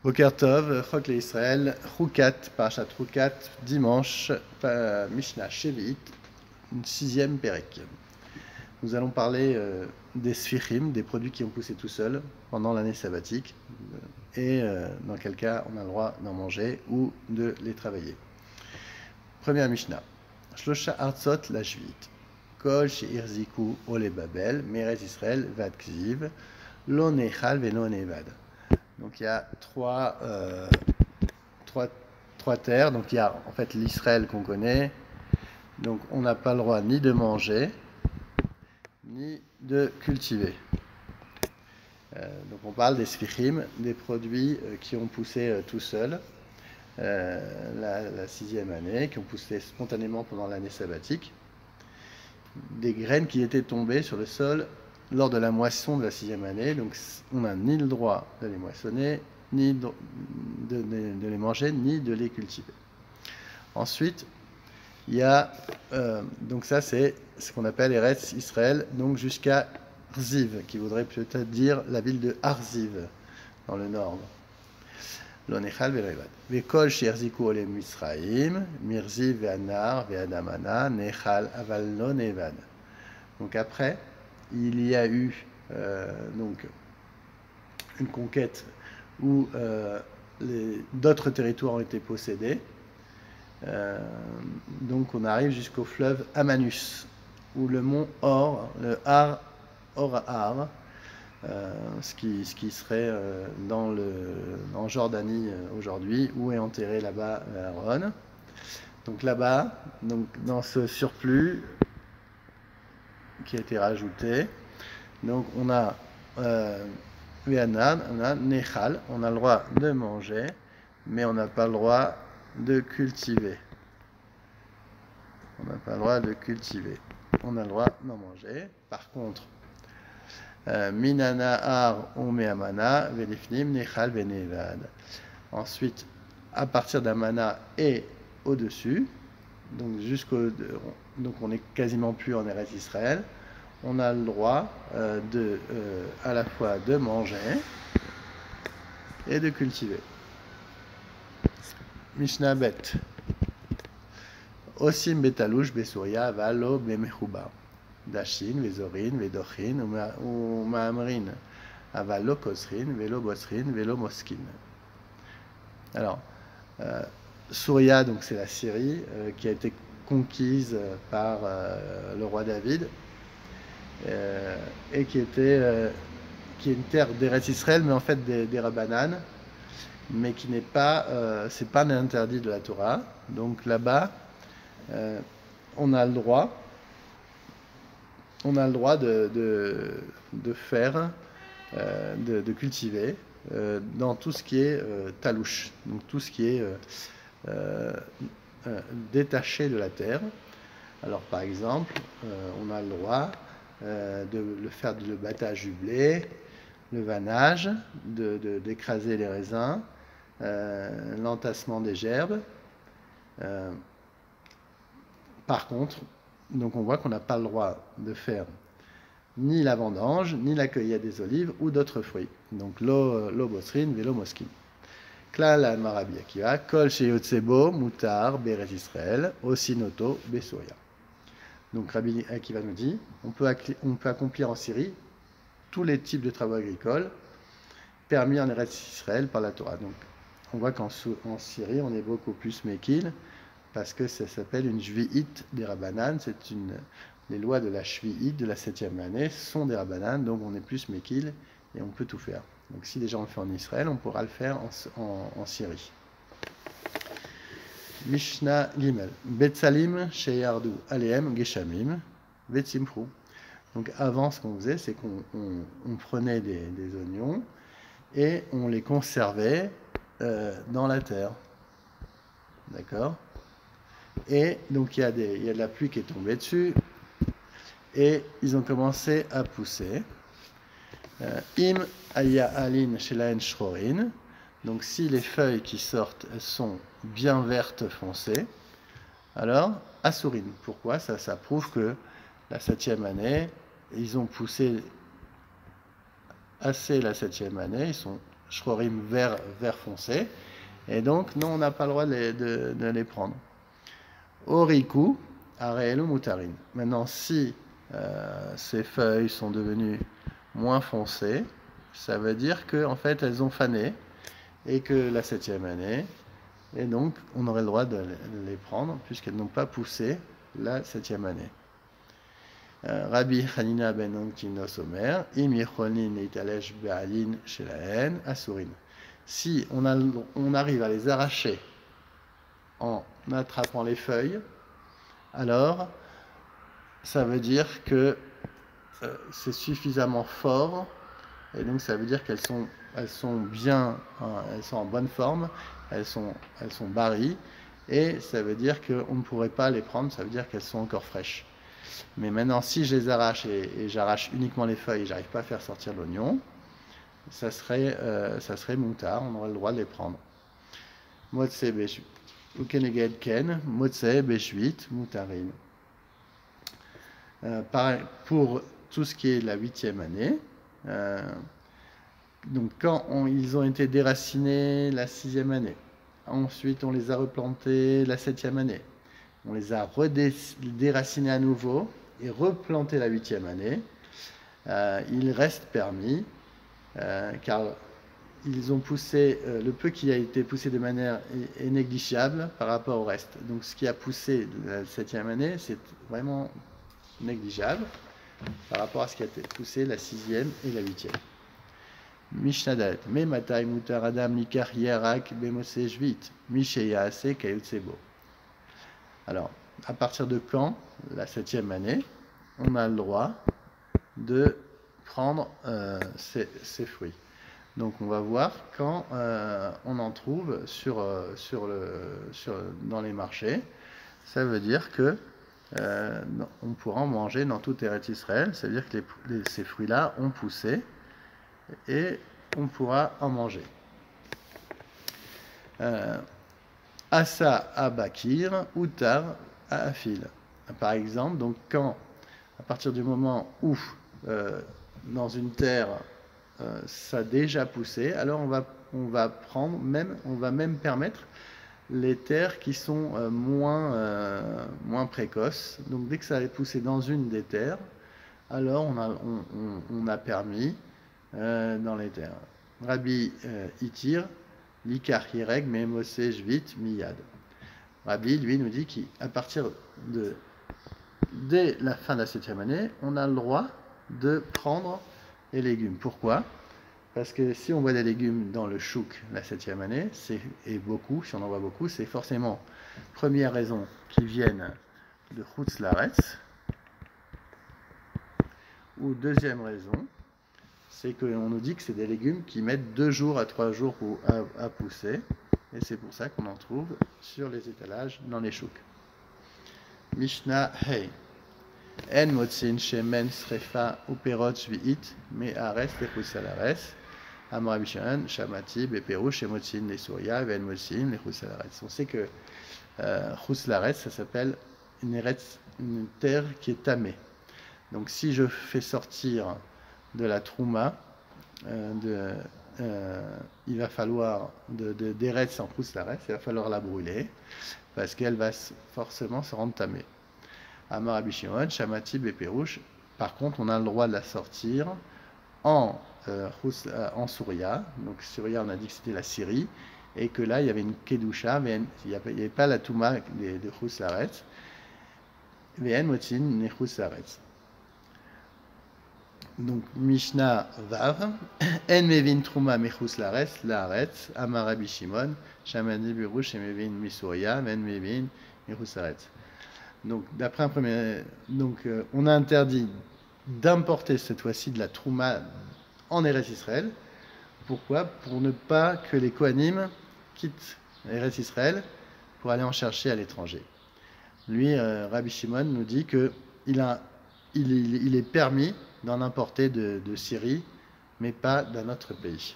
Boker Tov, Chok le Israël, Chukat, Parashat Chukat, dimanche, Mishnah Shevi'it, sixième Pérek. Nous allons parler des sfichim, des produits qui ont poussé tout seuls pendant l'année sabbatique, et dans quel cas on a le droit d'en manger ou de les travailler. Première Mishnah. Shlosha Artzot la Shvi'it. Kol she'irziku ole Babel, Merez Israël, Vad Kziv, Lo Nechal Velo Nevad. Donc il y a trois terres. Donc il y a en fait l'Israël qu'on connaît. Donc on n'a pas le droit ni de manger, ni de cultiver. Donc on parle des sfichim, des produits qui ont poussé tout seuls la sixième année, qui ont poussé spontanément pendant l'année sabbatique. Des graines qui étaient tombées sur le sol lors de la moisson de la sixième année. Donc on n'a ni le droit de les moissonner, ni de les manger, ni de les cultiver. Ensuite, il y a, donc ça c'est ce qu'on appelle Eretz Israël, donc jusqu'à Arziv, qui voudrait peut-être dire la ville de Arziv, dans le nord. Lo nechal velo nevad. Vekol she'irziku ole Misraim, Mirziv ve'anar ve'adamana, nechal aval lo nevad. Donc après, il y a eu donc une conquête où d'autres territoires ont été possédés. Donc on arrive jusqu'au fleuve Amanus, où le mont Or, le Har Or, ce qui serait en Jordanie aujourd'hui, où est enterré là-bas Aaron. Donc là-bas, donc dans ce surplus qui a été rajouté, donc on a Nechal, on a le droit de manger, mais on n'a pas le droit de cultiver. On n'a pas le droit de cultiver. On a le droit d'en manger. Par contre, Minana Ar Omeamana, Velifnim, Nechal, Venevad. Ensuite, à partir d'Amana et au-dessus, donc donc on n'est quasiment plus en Eretz Israël, on a le droit à la fois de manger et de cultiver. Mishnah Bet. Osim betalouch besuria valo bemechuba. Dashin, vezorin, vedochin, ou maamrin. Avalo kosrin, velo bosrin, velo moskin. Alors, Souria, donc c'est la Syrie, qui a été conquise par le roi David, et qui est une terre d'Eretz Israël, mais en fait des Rabbanan, mais qui n'est pas, c'est pas un interdit de la Torah. Donc là-bas, on a le droit de faire, de cultiver dans tout ce qui est talouche, donc tout ce qui est détaché de la terre. Alors par exemple, on a le droit faire le battage du blé, le vannage, d'écraser les raisins, l'entassement des gerbes. Par contre, donc on voit qu'on n'a pas le droit de faire ni la vendange, ni la cueillette des olives ou d'autres fruits. Donc lo bosrin, velo moskin. Klal al Marabi Akiva, kol sheyotsebo, mutar, Beres Israël, osinoto, besoya. Donc Rabbi Akiva nous dit, on peut accomplir en Syrie tous les types de travaux agricoles permis en Eretz Israël par la Torah. Donc on voit qu'en Syrie, on est beaucoup plus mekil, parce que ça s'appelle une Shvi'it des Rabbanan. Les lois de la Shvi'it de la 7e année sont des Rabbanan, donc on est plus mekil et on peut tout faire. Donc si déjà on le fait en Israël, on pourra le faire en Syrie. Mishnah Gimel. Betsalim sheyardu aleem geshamim vetsimfru. Donc avant, ce qu'on faisait, c'est qu'on prenait des oignons et on les conservait dans la terre. D'accord? Et donc il y a de la pluie qui est tombée dessus et ils ont commencé à pousser. Im aya alin shelaen shrorin. Donc si les feuilles qui sortent elles sont bien vertes foncées, alors assourine. Pourquoi? Ça prouve que la 7e année, ils ont poussé assez la 7e année, ils sont shrorim vert foncé. Et donc, non, on n'a pas le droit de les prendre. Oriku, Areel ou Mutarin. Maintenant, si ces feuilles sont devenues moins foncées, ça veut dire qu'en fait, elles ont fané et que la 7e année, et donc on aurait le droit de les prendre puisqu'elles n'ont pas poussé la 7e année. Rabbi Hanina ben Onkinos Omer, Im Yechonin Italesh Be'alin Shelahen Asurin. Si on arrive à les arracher en attrapant les feuilles, alors ça veut dire que c'est suffisamment fort, et donc ça veut dire qu'elles sont bien, elles sont en bonne forme, elles sont barries, et ça veut dire qu'on ne pourrait pas les prendre, ça veut dire qu'elles sont encore fraîches. Mais maintenant, si je les arrache et j'arrache uniquement les feuilles et j'arrive pas à faire sortir l'oignon, ça serait moutard, on aurait le droit de les prendre. Motse Beshvit. Ukeneged Ken, Motse Beshvit, Moutarin. Pour tout ce qui est la 8e année, donc quand ils ont été déracinés la 6e année, ensuite on les a replantés la 7e année, on les a déracinés à nouveau et replantés la 8e année, il reste permis, car ils ont poussé, le peu qui a été poussé de manière est négligeable par rapport au reste. Donc ce qui a poussé de la 7e année, c'est vraiment négligeable par rapport à ce qui a été poussé la 6e et la 8e. Mishnadat, me matai mutar adam likar yarak bemose jvit, misheyaase kayutsebo. Alors, à partir de quand, la 7e année, on a le droit de prendre ces fruits. Donc on va voir quand on en trouve dans les marchés. Ça veut dire que on pourra en manger dans toute Eretz Israël. Ça veut dire que ces fruits-là ont poussé et on pourra en manger. Asa abakir, utar afil. Par exemple, donc à partir du moment où dans une terre ça a déjà poussé, alors on va même permettre les terres qui sont moins précoces. Donc dès que ça a poussé dans une des terres, alors on a permis dans les terres. Rabbi Itir, Likar Hireg, Memose Jvit, Miyad. Rabbi, lui, nous dit qu'à partir dès la fin de la 7e année, on a le droit de prendre les légumes. Pourquoi? Parce que si on voit des légumes dans le chouk la 7e année, et beaucoup, si on en voit beaucoup, c'est forcément, première raison, qui viennent de Chutz Laaretz, ou deuxième raison, c'est qu'on nous dit que c'est des légumes qui mettent 2 jours à 3 jours à pousser, et c'est pour ça qu'on en trouve sur les étalages dans les chouks. Mishnah Hey. En motzin shemen srefa uperot shvi'it me'ares lechutz haaretz. Amar Rabbi Shimon shamati beperush shemotzin lesuria ve'en motzin lechutz haaretz. On sait que chutz haaretz, ça s'appelle une terre qui est tamée. Donc si je fais sortir de la trouma, il va falloir d'eretz en chutz haaretz, il va falloir la brûler parce qu'elle va forcément se rendre tamée. Amar Rabbi Shimon, Shamati Beperouche. Par contre, on a le droit de la sortir en Souria. Donc, Souria, on a dit que c'était la Syrie. Et que là, il y avait une Kedusha, mais il n'y avait pas la Touma de Chutz Laaretz. Ve'en motzin ne Chutz Laaretz. Donc, Mishnah Vav. En mevin Trouma me Chutz Laaretz. Amar Rabbi Shimon, Shamati Beperouche, en mevin Misuria, ve'en mevin me Chutz Laaretz. Donc, on a interdit d'importer cette fois-ci de la trouma en Eretz Israël. Pourquoi? Pour ne pas que les Kohanim quittent Eretz Israël pour aller en chercher à l'étranger. Lui, Rabbi Shimon nous dit que il est permis d'en importer de Syrie, mais pas d'un autre pays.